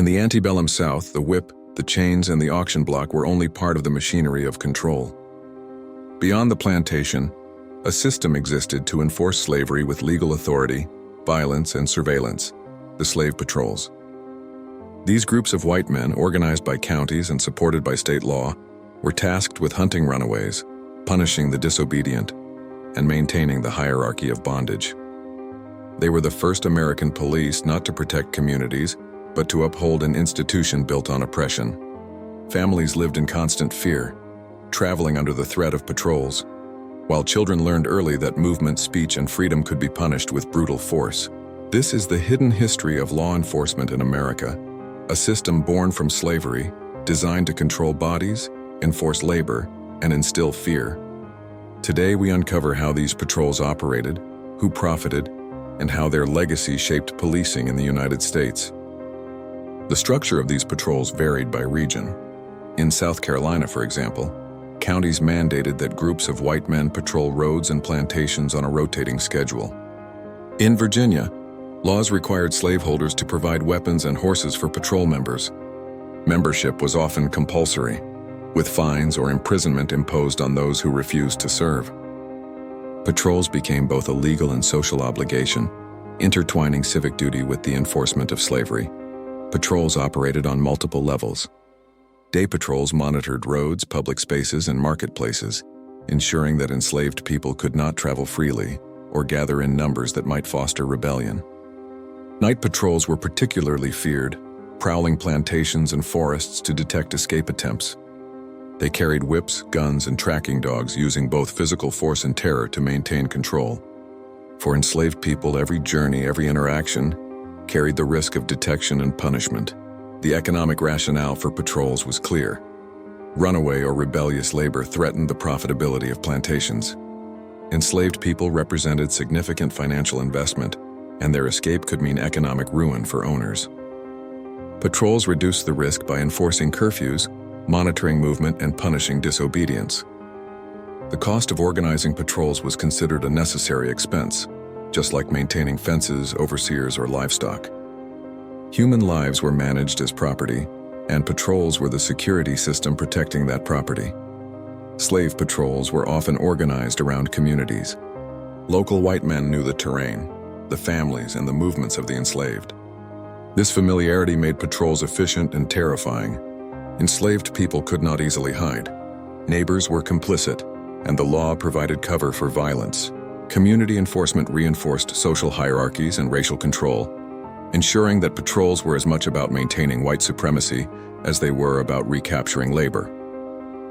the antebellum South, the whip, the chains, and the auction block were only part of the machinery of control. Beyond the plantation, a system existed to enforce slavery with legal authority, violence, and surveillance, the slave patrols. These groups of white men, organized by counties and supported by state law, were tasked with hunting runaways, punishing the disobedient, and maintaining the hierarchy of bondage. They were the first American police not to protect communities, but to uphold an institution built on oppression. Families lived in constant fear, traveling under the threat of patrols, while children learned early that movement, speech, and freedom could be punished with brutal force. This is the hidden history of law enforcement in America, a system born from slavery, designed to control bodies, enforce labor, and instill fear. Today we uncover how these patrols operated, who profited, and how their legacy shaped policing in the United States. The structure of these patrols varied by region. In South Carolina, for example, counties mandated that groups of white men patrol roads and plantations on a rotating schedule. In Virginia, laws required slaveholders to provide weapons and horses for patrol members. Membership was often compulsory, with fines or imprisonment imposed on those who refused to serve. Patrols became both a legal and social obligation, intertwining civic duty with the enforcement of slavery. Patrols operated on multiple levels. Day patrols monitored roads, public spaces, and marketplaces, ensuring that enslaved people could not travel freely or gather in numbers that might foster rebellion. Night patrols were particularly feared, prowling plantations and forests to detect escape attempts. They carried whips, guns, and tracking dogs, using both physical force and terror to maintain control. For enslaved people, every journey, every interaction, carried the risk of detection and punishment. The economic rationale for patrols was clear. Runaway or rebellious labor threatened the profitability of plantations. Enslaved people represented significant financial investment, and their escape could mean economic ruin for owners. Patrols reduced the risk by enforcing curfews, monitoring movement, and punishing disobedience. The cost of organizing patrols was considered a necessary expense, just like maintaining fences, overseers, or livestock. Human lives were managed as property, and patrols were the security system protecting that property. Slave patrols were often organized around communities. Local white men knew the terrain, the families, and the movements of the enslaved. This familiarity made patrols efficient and terrifying. Enslaved people could not easily hide. Neighbors were complicit, and the law provided cover for violence. Community enforcement reinforced social hierarchies and racial control, ensuring that patrols were as much about maintaining white supremacy as they were about recapturing labor.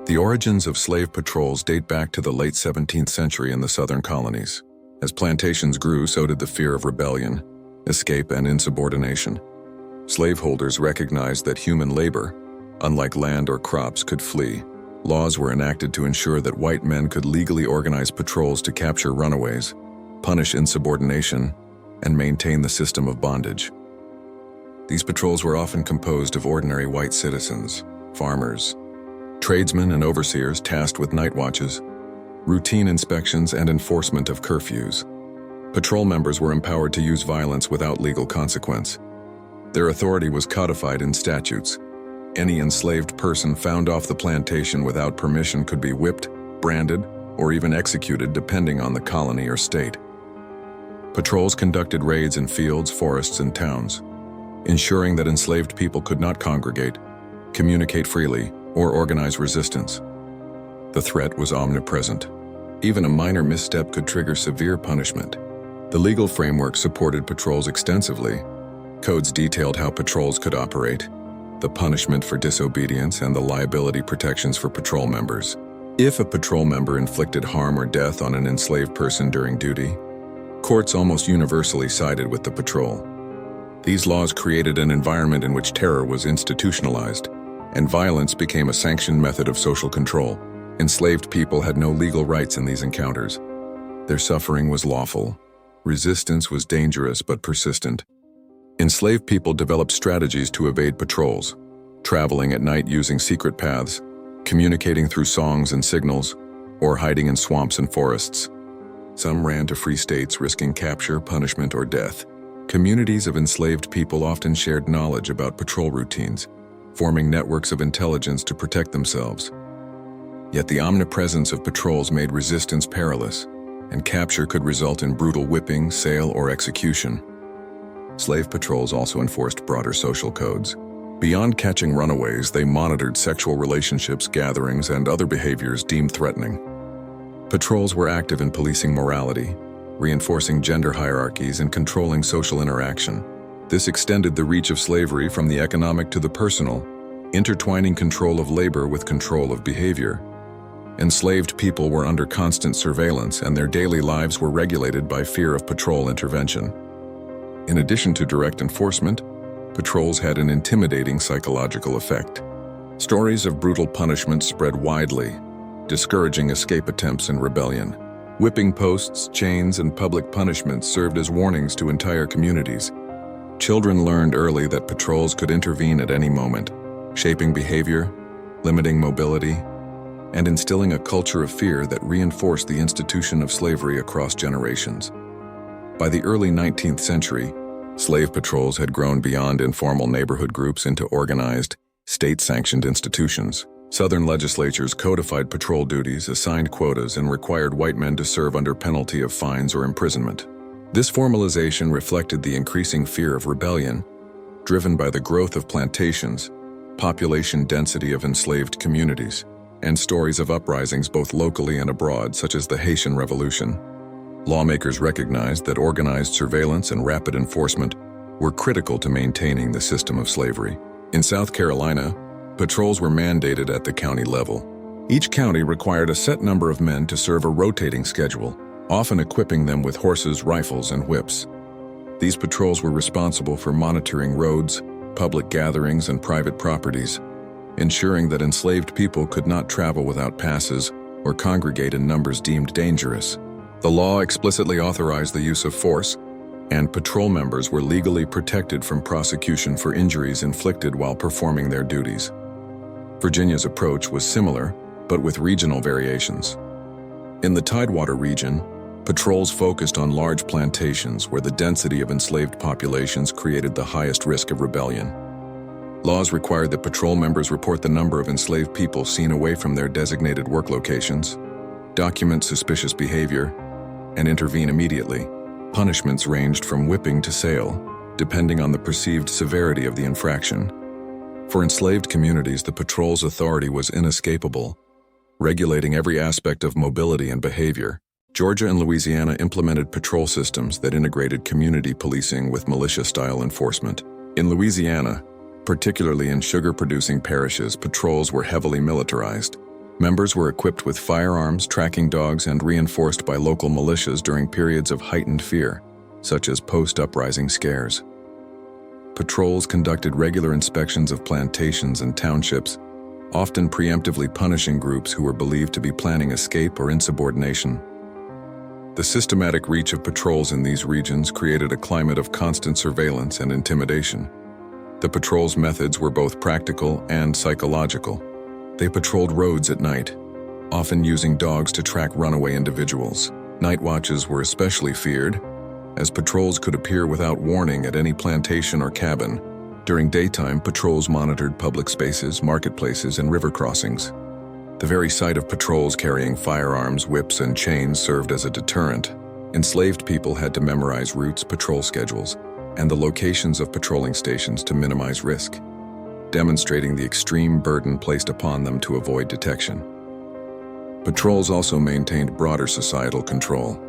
The origins of slave patrols date back to the late 17th century in the southern colonies. As plantations grew, so did the fear of rebellion, escape, and insubordination. Slaveholders recognized that human labor, unlike land or crops, could flee. Laws were enacted to ensure that white men could legally organize patrols to capture runaways, punish insubordination, and maintain the system of bondage. These patrols were often composed of ordinary white citizens, farmers, tradesmen, and overseers tasked with night watches, routine inspections, and enforcement of curfews. Patrol members were empowered to use violence without legal consequence. Their authority was codified in statutes. Any enslaved person found off the plantation without permission could be whipped, branded, or even executed depending on the colony or state. Patrols conducted raids in fields, forests, and towns, ensuring that enslaved people could not congregate, communicate freely, or organize resistance. The threat was omnipresent. Even a minor misstep could trigger severe punishment. The legal framework supported patrols extensively. Codes detailed how patrols could operate, the punishment for disobedience, and the liability protections for patrol members. If a patrol member inflicted harm or death on an enslaved person during duty, courts almost universally sided with the patrol. These laws created an environment in which terror was institutionalized, and violence became a sanctioned method of social control. Enslaved people had no legal rights in these encounters. Their suffering was lawful. Resistance was dangerous but persistent. Enslaved people developed strategies to evade patrols, traveling at night using secret paths, communicating through songs and signals, or hiding in swamps and forests. Some ran to free states, risking capture, punishment, or death. Communities of enslaved people often shared knowledge about patrol routines, forming networks of intelligence to protect themselves. Yet the omnipresence of patrols made resistance perilous, and capture could result in brutal whipping, sale, or execution. Slave patrols also enforced broader social codes. Beyond catching runaways, they monitored sexual relationships, gatherings, and other behaviors deemed threatening. Patrols were active in policing morality, reinforcing gender hierarchies and controlling social interaction. This extended the reach of slavery from the economic to the personal, intertwining control of labor with control of behavior. Enslaved people were under constant surveillance, and their daily lives were regulated by fear of patrol intervention. In addition to direct enforcement, patrols had an intimidating psychological effect. Stories of brutal punishment spread widely, discouraging escape attempts and rebellion. Whipping posts, chains, and public punishments served as warnings to entire communities. Children learned early that patrols could intervene at any moment, shaping behavior, limiting mobility, and instilling a culture of fear that reinforced the institution of slavery across generations. By the early 19th century, slave patrols had grown beyond informal neighborhood groups into organized, state-sanctioned institutions. Southern legislatures codified patrol duties, assigned quotas, and required white men to serve under penalty of fines or imprisonment. This formalization reflected the increasing fear of rebellion, driven by the growth of plantations, population density of enslaved communities, and stories of uprisings both locally and abroad, such as the Haitian Revolution. Lawmakers recognized that organized surveillance and rapid enforcement were critical to maintaining the system of slavery. In South Carolina, patrols were mandated at the county level. Each county required a set number of men to serve a rotating schedule, often equipping them with horses, rifles, and whips. These patrols were responsible for monitoring roads, public gatherings, and private properties, ensuring that enslaved people could not travel without passes or congregate in numbers deemed dangerous. The law explicitly authorized the use of force, and patrol members were legally protected from prosecution for injuries inflicted while performing their duties. Virginia's approach was similar, but with regional variations. In the Tidewater region, patrols focused on large plantations where the density of enslaved populations created the highest risk of rebellion. Laws required that patrol members report the number of enslaved people seen away from their designated work locations, document suspicious behavior, and intervene immediately. Punishments ranged from whipping to sale, depending on the perceived severity of the infraction. For enslaved communities, the patrol's authority was inescapable, regulating every aspect of mobility and behavior. Georgia and Louisiana implemented patrol systems that integrated community policing with militia-style enforcement. In Louisiana, particularly in sugar-producing parishes, patrols were heavily militarized. Members were equipped with firearms, tracking dogs, and reinforced by local militias during periods of heightened fear, such as post-uprising scares. Patrols conducted regular inspections of plantations and townships, often preemptively punishing groups who were believed to be planning escape or insubordination. The systematic reach of patrols in these regions created a climate of constant surveillance and intimidation. The patrol's methods were both practical and psychological. They patrolled roads at night, often using dogs to track runaway individuals. Night watches were especially feared, as patrols could appear without warning at any plantation or cabin. During daytime, patrols monitored public spaces, marketplaces, and river crossings. The very sight of patrols carrying firearms, whips, and chains served as a deterrent. Enslaved people had to memorize routes, patrol schedules, and the locations of patrolling stations to minimize risk, demonstrating the extreme burden placed upon them to avoid detection. Patrols also maintained broader societal control.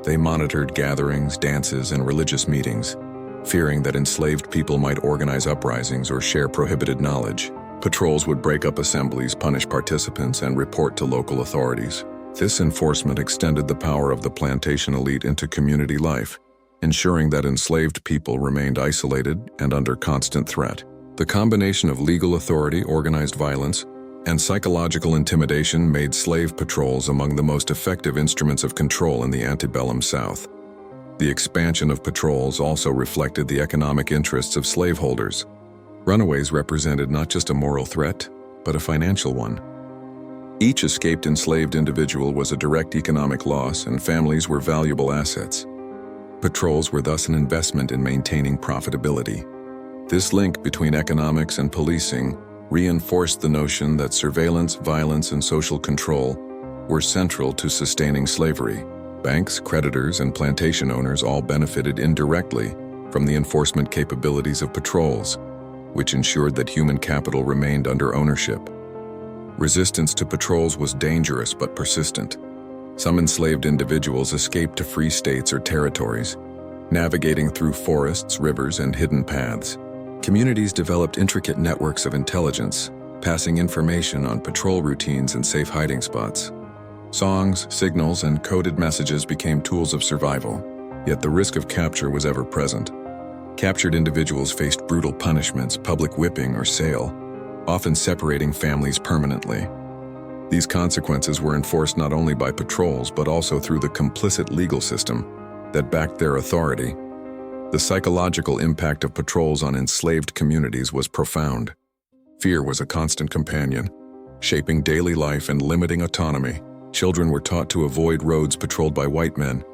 They monitored gatherings, dances, and religious meetings, fearing that enslaved people might organize uprisings or share prohibited knowledge. Patrols would break up assemblies, punish participants, and report to local authorities. This enforcement extended the power of the plantation elite into community life, ensuring that enslaved people remained isolated and under constant threat. The combination of legal authority, organized violence, and psychological intimidation made slave patrols among the most effective instruments of control in the antebellum South. The expansion of patrols also reflected the economic interests of slaveholders. Runaways represented not just a moral threat, but a financial one. Each escaped enslaved individual was a direct economic loss, and families were valuable assets. Patrols were thus an investment in maintaining profitability. This link between economics and policing reinforced the notion that surveillance, violence, and social control were central to sustaining slavery. Banks, creditors, and plantation owners all benefited indirectly from the enforcement capabilities of patrols, which ensured that human capital remained under ownership. Resistance to patrols was dangerous but persistent. Some enslaved individuals escaped to free states or territories, navigating through forests, rivers, and hidden paths. Communities developed intricate networks of intelligence, passing information on patrol routines and safe hiding spots. Songs, signals, and coded messages became tools of survival, yet the risk of capture was ever present. Captured individuals faced brutal punishments, public whipping, or sale, often separating families permanently. These consequences were enforced not only by patrols but also through the complicit legal system that backed their authority. The psychological impact of patrols on enslaved communities was profound. Fear was a constant companion, shaping daily life and limiting autonomy. Children were taught to avoid roads patrolled by white men.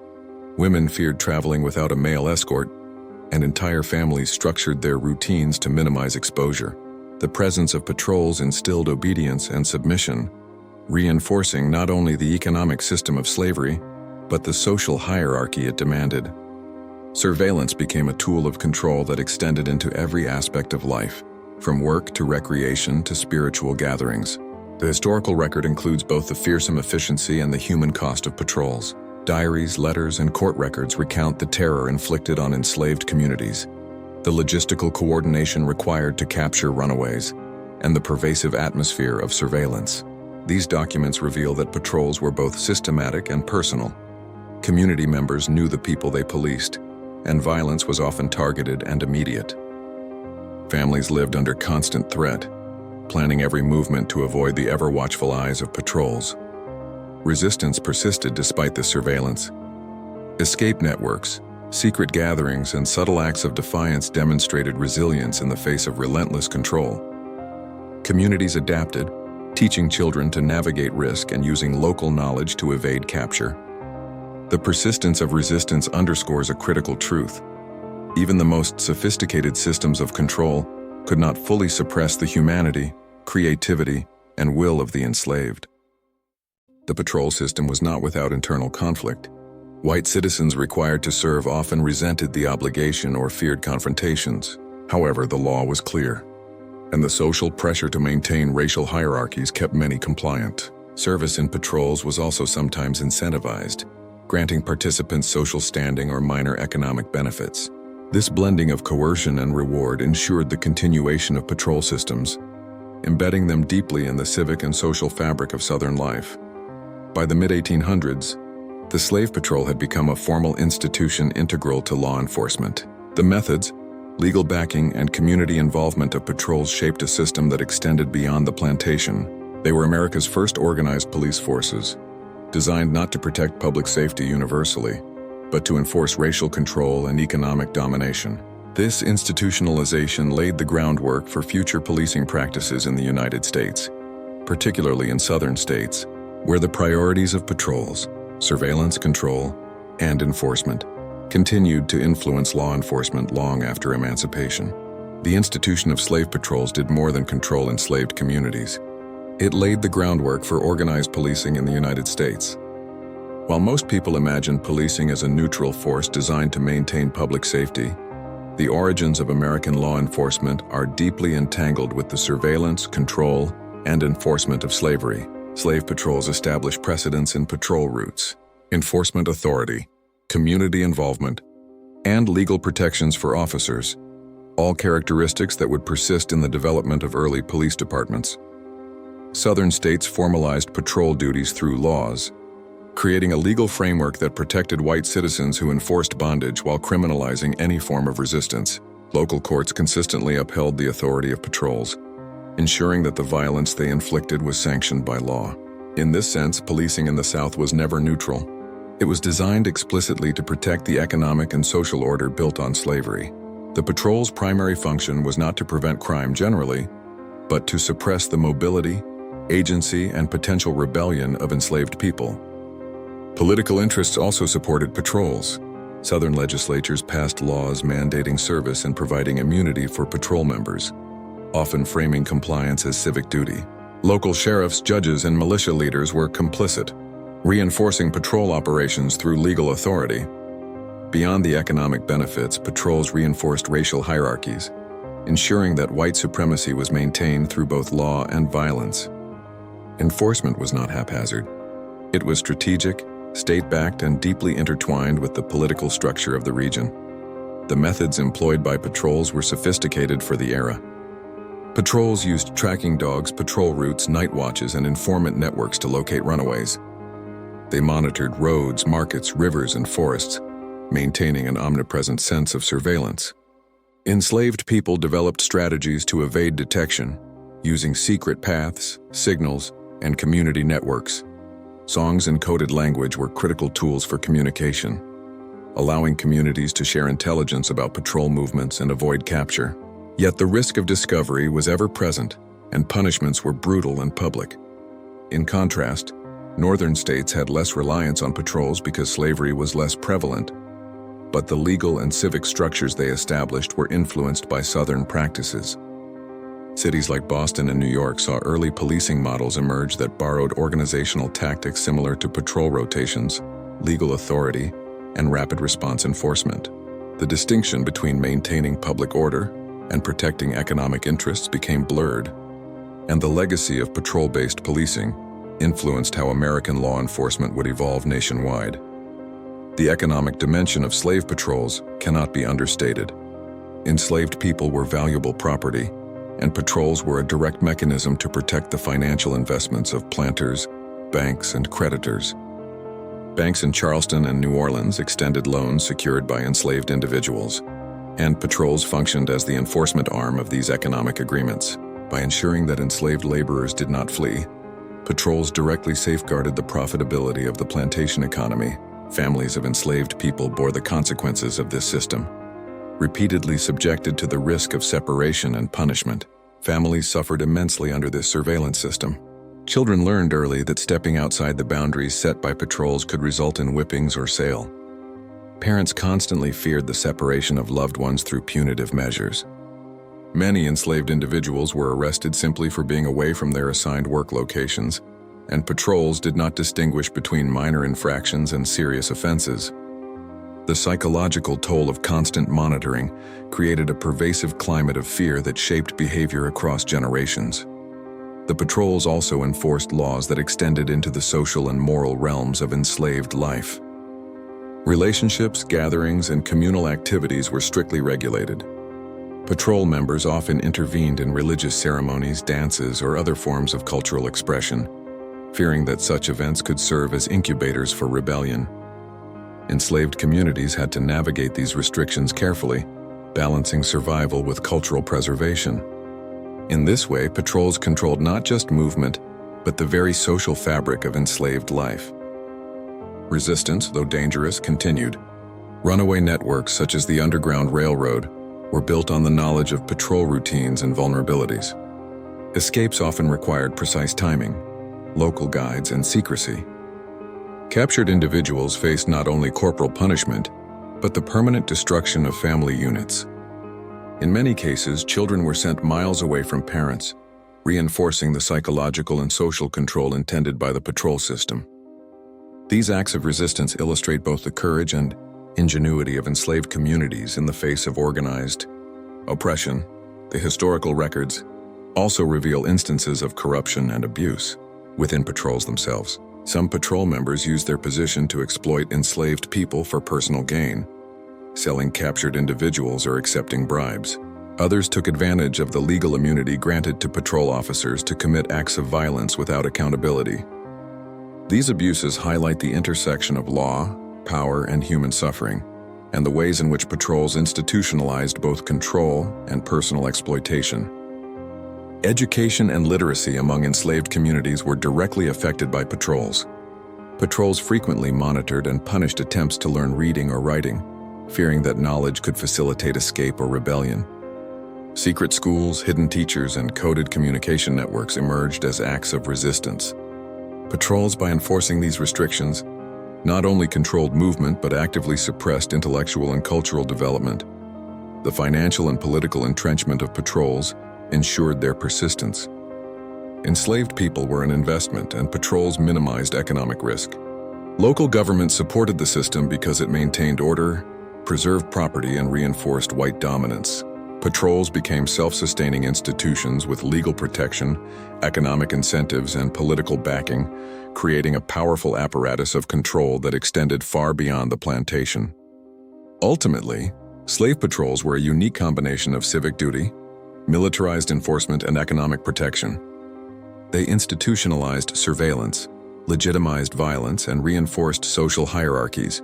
Women feared traveling without a male escort, and entire families structured their routines to minimize exposure. The presence of patrols instilled obedience and submission, reinforcing not only the economic system of slavery, but the social hierarchy it demanded. Surveillance became a tool of control that extended into every aspect of life, from work to recreation to spiritual gatherings. The historical record includes both the fearsome efficiency and the human cost of patrols. Diaries, letters, and court records recount the terror inflicted on enslaved communities, the logistical coordination required to capture runaways, and the pervasive atmosphere of surveillance. These documents reveal that patrols were both systematic and personal. Community members knew the people they policed, and violence was often targeted and immediate. Families lived under constant threat, planning every movement to avoid the ever-watchful eyes of patrols. Resistance persisted despite this surveillance. Escape networks, secret gatherings, and subtle acts of defiance demonstrated resilience in the face of relentless control. Communities adapted, teaching children to navigate risk and using local knowledge to evade capture. The persistence of resistance underscores a critical truth. Even the most sophisticated systems of control could not fully suppress the humanity, creativity, and will of the enslaved. The patrol system was not without internal conflict. White citizens required to serve often resented the obligation or feared confrontations. However, the law was clear, and the social pressure to maintain racial hierarchies kept many compliant. Service in patrols was also sometimes incentivized, granting participants social standing or minor economic benefits. This blending of coercion and reward ensured the continuation of patrol systems, embedding them deeply in the civic and social fabric of Southern life. By the mid-1800s, the slave patrol had become a formal institution integral to law enforcement. The methods, legal backing, and community involvement of patrols shaped a system that extended beyond the plantation. They were America's first organized police forces, designed not to protect public safety universally, but to enforce racial control and economic domination. This institutionalization laid the groundwork for future policing practices in the United States, particularly in southern states, where the priorities of patrols, surveillance, control, and enforcement continued to influence law enforcement long after emancipation. The institution of slave patrols did more than control enslaved communities. It laid the groundwork for organized policing in the United States. While most people imagine policing as a neutral force designed to maintain public safety, the origins of American law enforcement are deeply entangled with the surveillance, control, and enforcement of slavery. Slave patrols established precedents in patrol routes, enforcement authority, community involvement, and legal protections for officers, all characteristics that would persist in the development of early police departments. Southern states formalized patrol duties through laws, creating a legal framework that protected white citizens who enforced bondage while criminalizing any form of resistance. Local courts consistently upheld the authority of patrols, ensuring that the violence they inflicted was sanctioned by law. In this sense, policing in the South was never neutral. It was designed explicitly to protect the economic and social order built on slavery. The patrol's primary function was not to prevent crime generally, but to suppress the mobility, agency, and potential rebellion of enslaved people. Political interests also supported patrols. Southern legislatures passed laws mandating service and providing immunity for patrol members, often framing compliance as civic duty. Local sheriffs, judges, and militia leaders were complicit, reinforcing patrol operations through legal authority. Beyond the economic benefits, patrols reinforced racial hierarchies, ensuring that white supremacy was maintained through both law and violence. Enforcement was not haphazard. It was strategic, state-backed, and deeply intertwined with the political structure of the region. The methods employed by patrols were sophisticated for the era. Patrols used tracking dogs, patrol routes, night watches, and informant networks to locate runaways. They monitored roads, markets, rivers, and forests, maintaining an omnipresent sense of surveillance. Enslaved people developed strategies to evade detection, using secret paths, signals, and community networks. Songs and coded language were critical tools for communication, allowing communities to share intelligence about patrol movements and avoid capture. Yet the risk of discovery was ever present, and punishments were brutal and public. In contrast, northern states had less reliance on patrols because slavery was less prevalent, but the legal and civic structures they established were influenced by southern practices. Cities like Boston and New York saw early policing models emerge that borrowed organizational tactics similar to patrol rotations, legal authority, and rapid response enforcement. The distinction between maintaining public order and protecting economic interests became blurred, and the legacy of patrol-based policing influenced how American law enforcement would evolve nationwide. The economic dimension of slave patrols cannot be understated. Enslaved people were valuable property, and patrols were a direct mechanism to protect the financial investments of planters, banks, and creditors. Banks in Charleston and New Orleans extended loans secured by enslaved individuals, and patrols functioned as the enforcement arm of these economic agreements. By ensuring that enslaved laborers did not flee, patrols directly safeguarded the profitability of the plantation economy. Families of enslaved people bore the consequences of this system. Repeatedly subjected to the risk of separation and punishment, families suffered immensely under this surveillance system. Children learned early that stepping outside the boundaries set by patrols could result in whippings or sale. Parents constantly feared the separation of loved ones through punitive measures. Many enslaved individuals were arrested simply for being away from their assigned work locations, and patrols did not distinguish between minor infractions and serious offenses. The psychological toll of constant monitoring created a pervasive climate of fear that shaped behavior across generations. The patrols also enforced laws that extended into the social and moral realms of enslaved life. Relationships, gatherings, and communal activities were strictly regulated. Patrol members often intervened in religious ceremonies, dances, or other forms of cultural expression, fearing that such events could serve as incubators for rebellion. Enslaved communities had to navigate these restrictions carefully, balancing survival with cultural preservation. In this way, patrols controlled not just movement, but the very social fabric of enslaved life. Resistance, though dangerous, continued. Runaway networks such as the Underground Railroad were built on the knowledge of patrol routines and vulnerabilities. Escapes often required precise timing, local guides, and secrecy. Captured individuals faced not only corporal punishment, but the permanent destruction of family units. In many cases, children were sent miles away from parents, reinforcing the psychological and social control intended by the patrol system. These acts of resistance illustrate both the courage and ingenuity of enslaved communities in the face of organized oppression. The historical records also reveal instances of corruption and abuse within patrols themselves. Some patrol members used their position to exploit enslaved people for personal gain, selling captured individuals or accepting bribes. Others took advantage of the legal immunity granted to patrol officers to commit acts of violence without accountability. These abuses highlight the intersection of law, power, and human suffering, and the ways in which patrols institutionalized both control and personal exploitation. Education and literacy among enslaved communities were directly affected by patrols. Patrols frequently monitored and punished attempts to learn reading or writing, fearing that knowledge could facilitate escape or rebellion. Secret schools, hidden teachers, and coded communication networks emerged as acts of resistance. Patrols, by enforcing these restrictions, not only controlled movement but actively suppressed intellectual and cultural development. The financial and political entrenchment of patrols ensured their persistence. Enslaved people were an investment, and patrols minimized economic risk. Local governments supported the system because it maintained order, preserved property, and reinforced white dominance. Patrols became self-sustaining institutions with legal protection, economic incentives, and political backing, creating a powerful apparatus of control that extended far beyond the plantation. Ultimately, slave patrols were a unique combination of civic duty, militarized enforcement, and economic protection. They institutionalized surveillance, legitimized violence, and reinforced social hierarchies,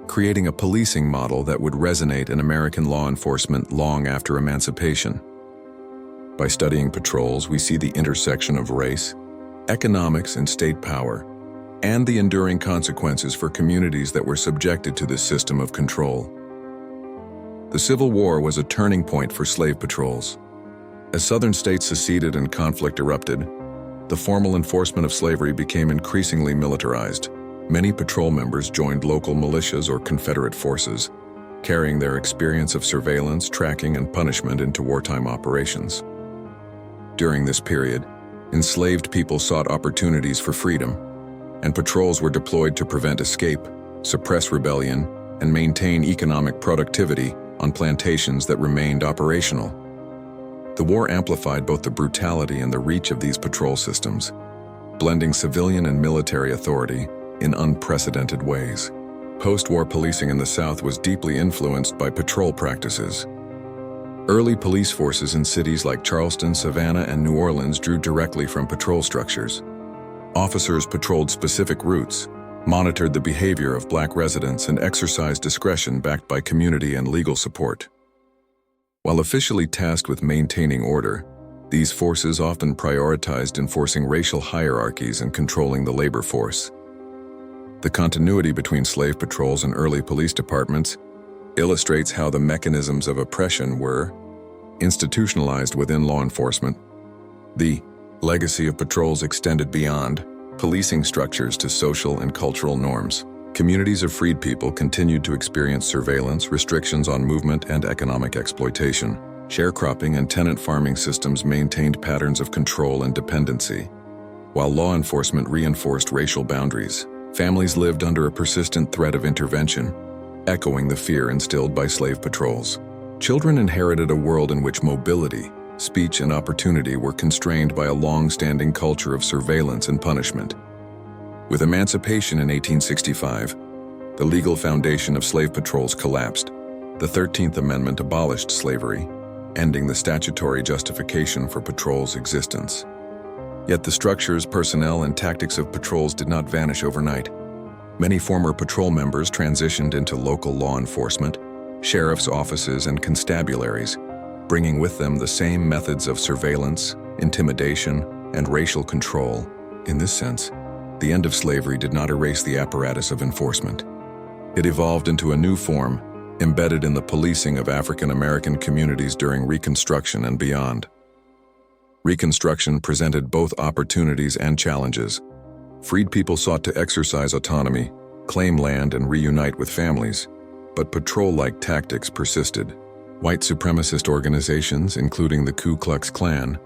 creating a policing model that would resonate in American law enforcement long after emancipation. By studying patrols, we see the intersection of race, economics, and state power, and the enduring consequences for communities that were subjected to this system of control. The Civil War was a turning point for slave patrols. As Southern states seceded and conflict erupted, the formal enforcement of slavery became increasingly militarized. Many patrol members joined local militias or Confederate forces, carrying their experience of surveillance, tracking, and punishment into wartime operations. During this period, enslaved people sought opportunities for freedom, and patrols were deployed to prevent escape, suppress rebellion, and maintain economic productivity on plantations that remained operational. The war amplified both the brutality and the reach of these patrol systems, blending civilian and military authority in unprecedented ways. Post-war policing in the South was deeply influenced by patrol practices. Early police forces in cities like Charleston, Savannah, and New Orleans drew directly from patrol structures. Officers patrolled specific routes, monitored the behavior of Black residents, and exercised discretion backed by community and legal support. While officially tasked with maintaining order, these forces often prioritized enforcing racial hierarchies and controlling the labor force. The continuity between slave patrols and early police departments illustrates how the mechanisms of oppression were institutionalized within law enforcement. The legacy of patrols extended beyond policing structures to social and cultural norms. Communities of freed people continued to experience surveillance, restrictions on movement, and economic exploitation. Sharecropping and tenant farming systems maintained patterns of control and dependency. While law enforcement reinforced racial boundaries, families lived under a persistent threat of intervention, echoing the fear instilled by slave patrols. Children inherited a world in which mobility, speech, and opportunity were constrained by a long-standing culture of surveillance and punishment. With emancipation in 1865, the legal foundation of slave patrols collapsed. The 13th Amendment abolished slavery, ending the statutory justification for patrols' existence. Yet the structures, personnel, and tactics of patrols did not vanish overnight. Many former patrol members transitioned into local law enforcement, sheriff's offices, and constabularies, bringing with them the same methods of surveillance, intimidation, and racial control. In this sense, the end of slavery did not erase the apparatus of enforcement. It evolved into a new form, embedded in the policing of African American communities during Reconstruction and beyond. Reconstruction presented both opportunities and challenges. Freed people sought to exercise autonomy, claim land, and reunite with families, but patrol-like tactics persisted. White supremacist organizations, including the Ku Klux Klan,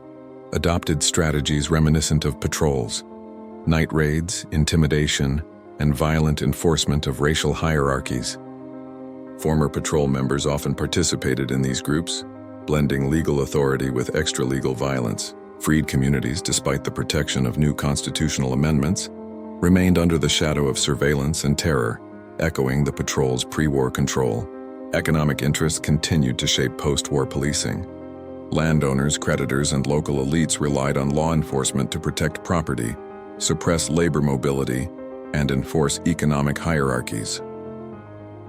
adopted strategies reminiscent of patrols: night raids, intimidation, and violent enforcement of racial hierarchies. Former patrol members often participated in these groups, blending legal authority with extra-legal violence. Freed communities, despite the protection of new constitutional amendments, remained under the shadow of surveillance and terror, echoing the patrol's pre-war control. Economic interests continued to shape post-war policing. Landowners, creditors, and local elites relied on law enforcement to protect property, suppress labor mobility, and enforce economic hierarchies.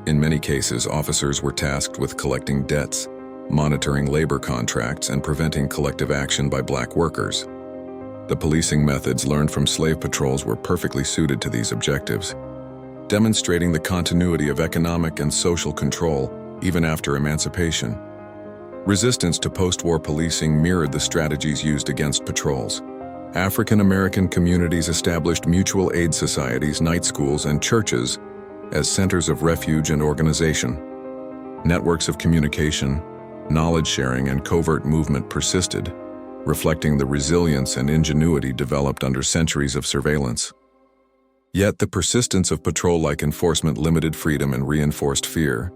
In many cases, officers were tasked with collecting debts, monitoring labor contracts, and preventing collective action by Black workers. The policing methods learned from slave patrols were perfectly suited to these objectives, demonstrating the continuity of economic and social control even after emancipation. Resistance to post-war policing mirrored the strategies used against patrols. African American communities established mutual aid societies, night schools, and churches as centers of refuge and organization. Networks of communication, knowledge sharing, and covert movement persisted, reflecting the resilience and ingenuity developed under centuries of surveillance. Yet the persistence of patrol-like enforcement limited freedom and reinforced fear,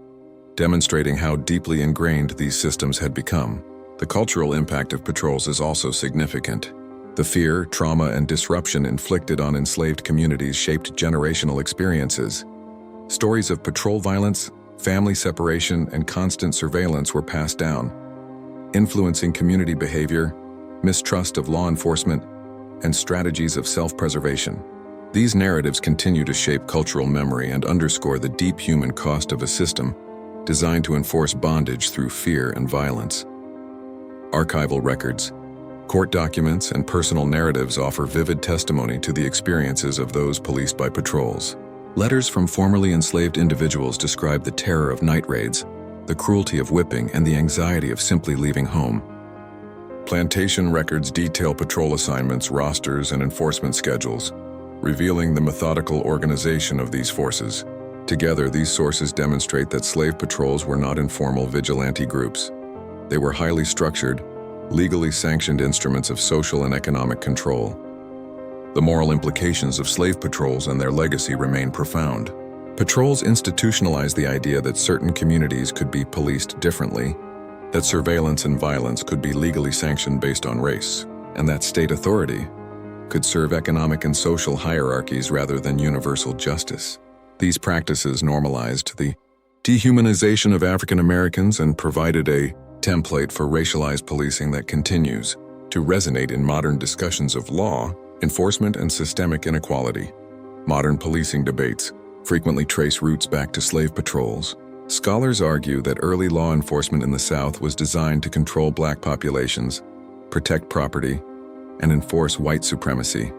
demonstrating how deeply ingrained these systems had become. The cultural impact of patrols is also significant. The fear, trauma, and disruption inflicted on enslaved communities shaped generational experiences. Stories of patrol violence, family separation, and constant surveillance were passed down, influencing community behavior, mistrust of law enforcement, and strategies of self-preservation. These narratives continue to shape cultural memory and underscore the deep human cost of a system designed to enforce bondage through fear and violence. Archival records, court documents, and personal narratives offer vivid testimony to the experiences of those policed by patrols. Letters from formerly enslaved individuals describe the terror of night raids, the cruelty of whipping, and the anxiety of simply leaving home. Plantation records detail patrol assignments, rosters, and enforcement schedules, revealing the methodical organization of these forces. Together, these sources demonstrate that slave patrols were not informal vigilante groups. They were highly structured, legally sanctioned instruments of social and economic control. The moral implications of slave patrols and their legacy remain profound. Patrols institutionalized the idea that certain communities could be policed differently, that surveillance and violence could be legally sanctioned based on race, and that state authority could serve economic and social hierarchies rather than universal justice. These practices normalized the dehumanization of African Americans and provided a template for racialized policing that continues to resonate in modern discussions of law, enforcement, and systemic inequality. Modern policing debates frequently trace roots back to slave patrols. Scholars argue that early law enforcement in the South was designed to control black populations, protect property, and enforce white supremacy.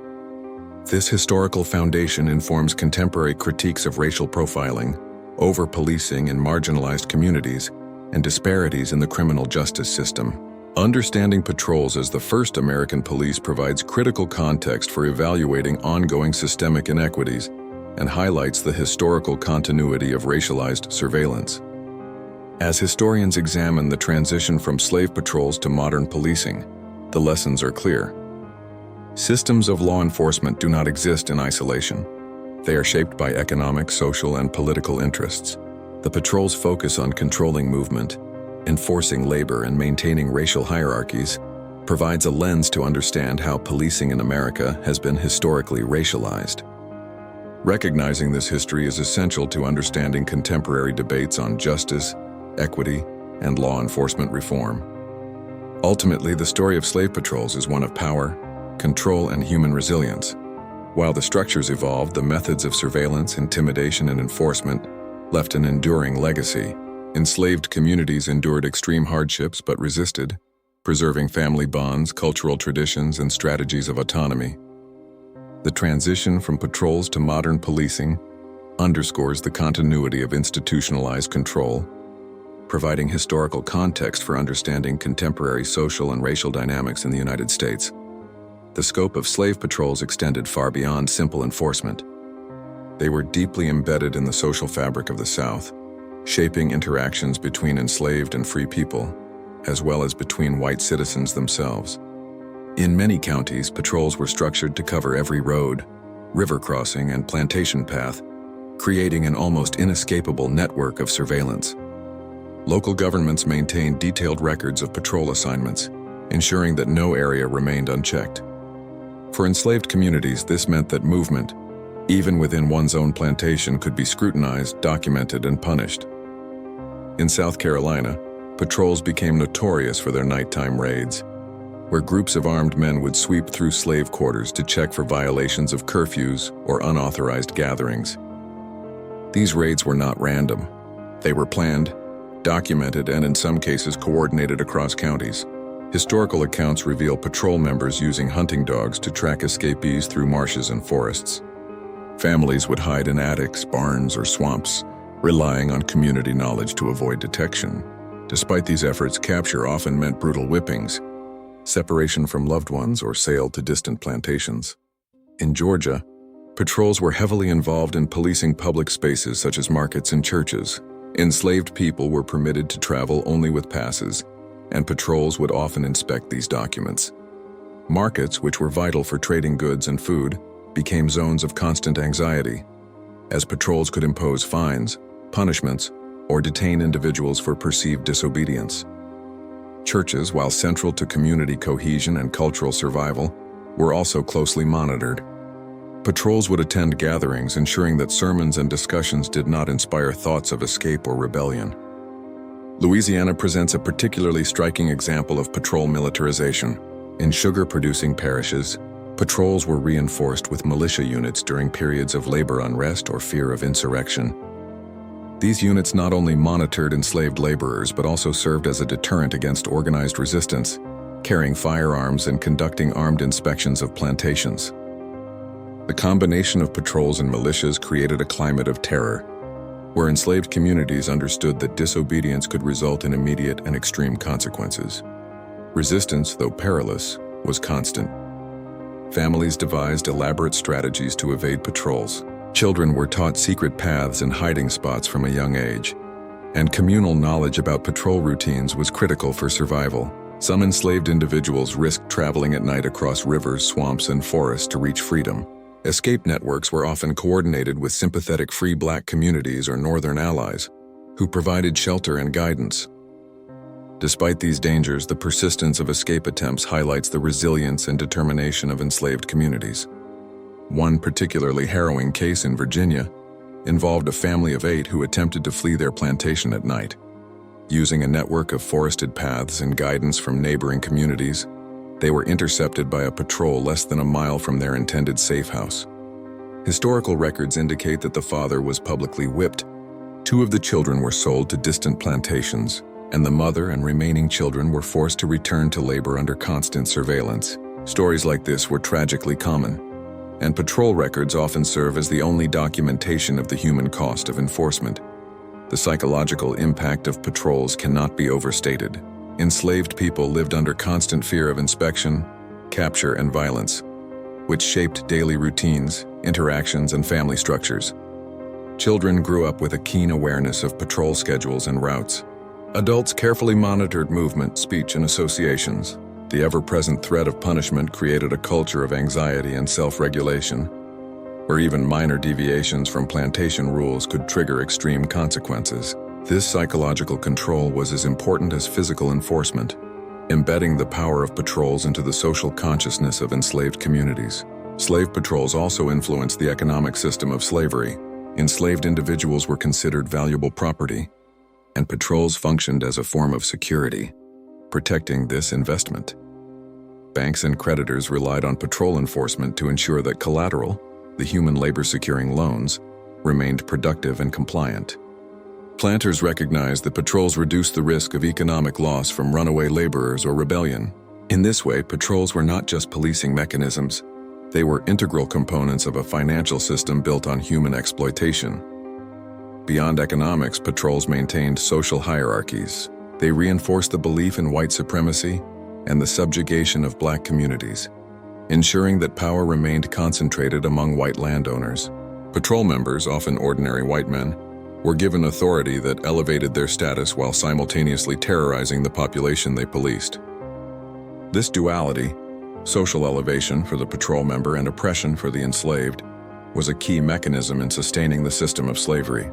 This historical foundation informs contemporary critiques of racial profiling, over-policing in marginalized communities, and disparities in the criminal justice system. Understanding patrols as the first American police provides critical context for evaluating ongoing systemic inequities and highlights the historical continuity of racialized surveillance. As historians examine the transition from slave patrols to modern policing, the lessons are clear. Systems of law enforcement do not exist in isolation. They are shaped by economic, social, and political interests. The patrols focus on controlling movement, enforcing labor, and maintaining racial hierarchies, provides a lens to understand how policing in America has been historically racialized. Recognizing this history is essential to understanding contemporary debates on justice, equity, and law enforcement reform. Ultimately, the story of slave patrols is one of power, control, and human resilience. While the structures evolved, the methods of surveillance, intimidation, and enforcement left an enduring legacy. Enslaved communities endured extreme hardships but resisted, preserving family bonds, cultural traditions, and strategies of autonomy. The transition from patrols to modern policing underscores the continuity of institutionalized control, providing historical context for understanding contemporary social and racial dynamics in the United States. The scope of slave patrols extended far beyond simple enforcement. They were deeply embedded in the social fabric of the South, shaping interactions between enslaved and free people, as well as between white citizens themselves. In many counties, patrols were structured to cover every road, river crossing, and plantation path, creating an almost inescapable network of surveillance. Local governments maintained detailed records of patrol assignments, ensuring that no area remained unchecked. For enslaved communities, this meant that movement, even within one's own plantation, could be scrutinized, documented, and punished. In South Carolina, patrols became notorious for their nighttime raids, where groups of armed men would sweep through slave quarters to check for violations of curfews or unauthorized gatherings. These raids were not random. They were planned, documented, and in some cases coordinated across counties. Historical accounts reveal patrol members using hunting dogs to track escapees through marshes and forests. Families would hide in attics, barns, or swamps, relying on community knowledge to avoid detection. Despite these efforts, capture often meant brutal whippings, separation from loved ones, or sale to distant plantations. In Georgia, Patrols were heavily involved in policing public spaces such as markets and churches. Enslaved people were permitted to travel only with passes, and patrols would often inspect these documents. Markets, which were vital for trading goods and food, became zones of constant anxiety, as patrols could impose fines, punishments, or detain individuals for perceived disobedience. Churches, while central to community cohesion and cultural survival, were also closely monitored. Patrols would attend gatherings, ensuring that sermons and discussions did not inspire thoughts of escape or rebellion. Louisiana presents a particularly striking example of patrol militarization. In sugar-producing parishes, patrols were reinforced with militia units during periods of labor unrest or fear of insurrection. These units not only monitored enslaved laborers but also served as a deterrent against organized resistance, carrying firearms and conducting armed inspections of plantations. The combination of patrols and militias created a climate of terror, where enslaved communities understood that disobedience could result in immediate and extreme consequences. Resistance, though perilous, was constant. Families devised elaborate strategies to evade patrols. Children were taught secret paths and hiding spots from a young age, and communal knowledge about patrol routines was critical for survival. Some enslaved individuals risked traveling at night across rivers, swamps, and forests to reach freedom. Escape networks were often coordinated with sympathetic free black communities or northern allies, who provided shelter and guidance. Despite these dangers, the persistence of escape attempts highlights the resilience and determination of enslaved communities. One particularly harrowing case in Virginia involved a family of 8 who attempted to flee their plantation at night. Using a network of forested paths and guidance from neighboring communities, they were intercepted by a patrol less than a mile from their intended safe house. Historical records indicate that the father was publicly whipped. 2 of the children were sold to distant plantations, and the mother and remaining children were forced to return to labor under constant surveillance. Stories like this were tragically common, and patrol records often serve as the only documentation of the human cost of enforcement. The psychological impact of patrols cannot be overstated. Enslaved people lived under constant fear of inspection, capture, and violence, which shaped daily routines, interactions, and family structures. Children grew up with a keen awareness of patrol schedules and routes. Adults carefully monitored movement, speech, and associations. The ever-present threat of punishment created a culture of anxiety and self-regulation, where even minor deviations from plantation rules could trigger extreme consequences. This psychological control was as important as physical enforcement, embedding the power of patrols into the social consciousness of enslaved communities. Slave patrols also influenced the economic system of slavery. Enslaved individuals were considered valuable property, and patrols functioned as a form of security, protecting this investment. Banks and creditors relied on patrol enforcement to ensure that collateral, the human labor-securing loans, remained productive and compliant. Planters recognized that patrols reduced the risk of economic loss from runaway laborers or rebellion. In this way, patrols were not just policing mechanisms, they were integral components of a financial system built on human exploitation. Beyond economics, patrols maintained social hierarchies. They reinforced the belief in white supremacy and the subjugation of black communities, ensuring that power remained concentrated among white landowners. Patrol members, often ordinary white men, were given authority that elevated their status while simultaneously terrorizing the population they policed. This duality, social elevation for the patrol member and oppression for the enslaved, was a key mechanism in sustaining the system of slavery.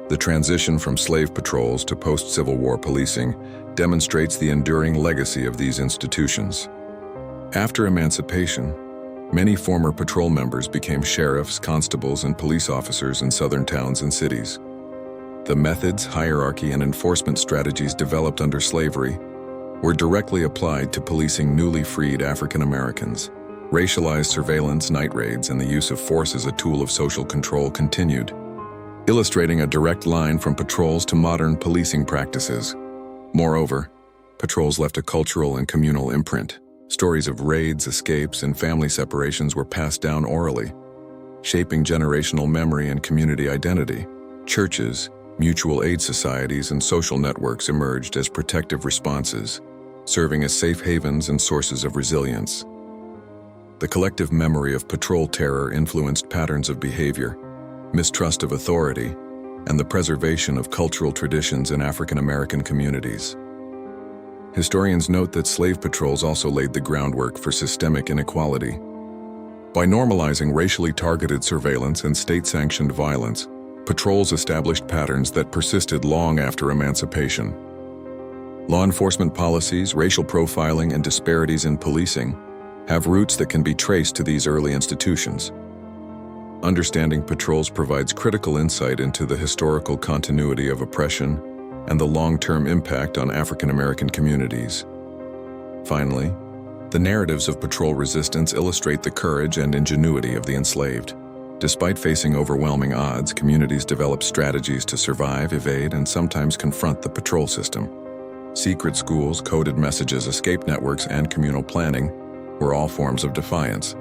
The transition from slave patrols to post-Civil War policing demonstrates the enduring legacy of these institutions. After emancipation, many former patrol members became sheriffs, constables, and police officers in southern towns and cities. The methods, hierarchy, and enforcement strategies developed under slavery were directly applied to policing newly freed African Americans. Racialized surveillance, night raids, and the use of force as a tool of social control continued, illustrating a direct line from patrols to modern policing practices. Moreover, patrols left a cultural and communal imprint. Stories of raids, escapes, and family separations were passed down orally, shaping generational memory and community identity. Churches, mutual aid societies, and social networks emerged as protective responses, serving as safe havens and sources of resilience. The collective memory of patrol terror influenced patterns of behavior, mistrust of authority, and the preservation of cultural traditions in African American communities. Historians note that slave patrols also laid the groundwork for systemic inequality. By normalizing racially targeted surveillance and state-sanctioned violence, patrols established patterns that persisted long after emancipation. Law enforcement policies, racial profiling, and disparities in policing have roots that can be traced to these early institutions. Understanding patrols provides critical insight into the historical continuity of oppression and the long-term impact on African American communities. Finally, the narratives of patrol resistance illustrate the courage and ingenuity of the enslaved. Despite facing overwhelming odds, communities developed strategies to survive, evade, and sometimes confront the patrol system. Secret schools, coded messages, escape networks, and communal planning were all forms of defiance,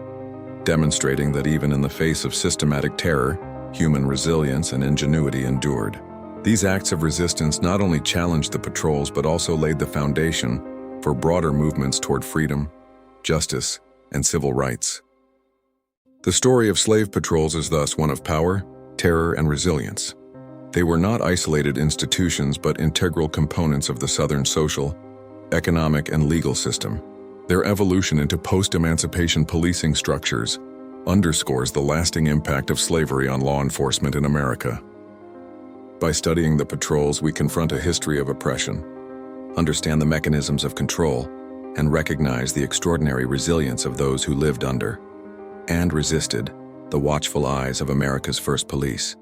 demonstrating that even in the face of systematic terror, human resilience and ingenuity endured. These acts of resistance not only challenged the patrols but also laid the foundation for broader movements toward freedom, justice, and civil rights. The story of slave patrols is thus one of power, terror, and resilience. They were not isolated institutions but integral components of the Southern social, economic, and legal system. Their evolution into post-emancipation policing structures underscores the lasting impact of slavery on law enforcement in America. By studying the patrols, we confront a history of oppression, understand the mechanisms of control, and recognize the extraordinary resilience of those who lived under and resisted the watchful eyes of America's first police.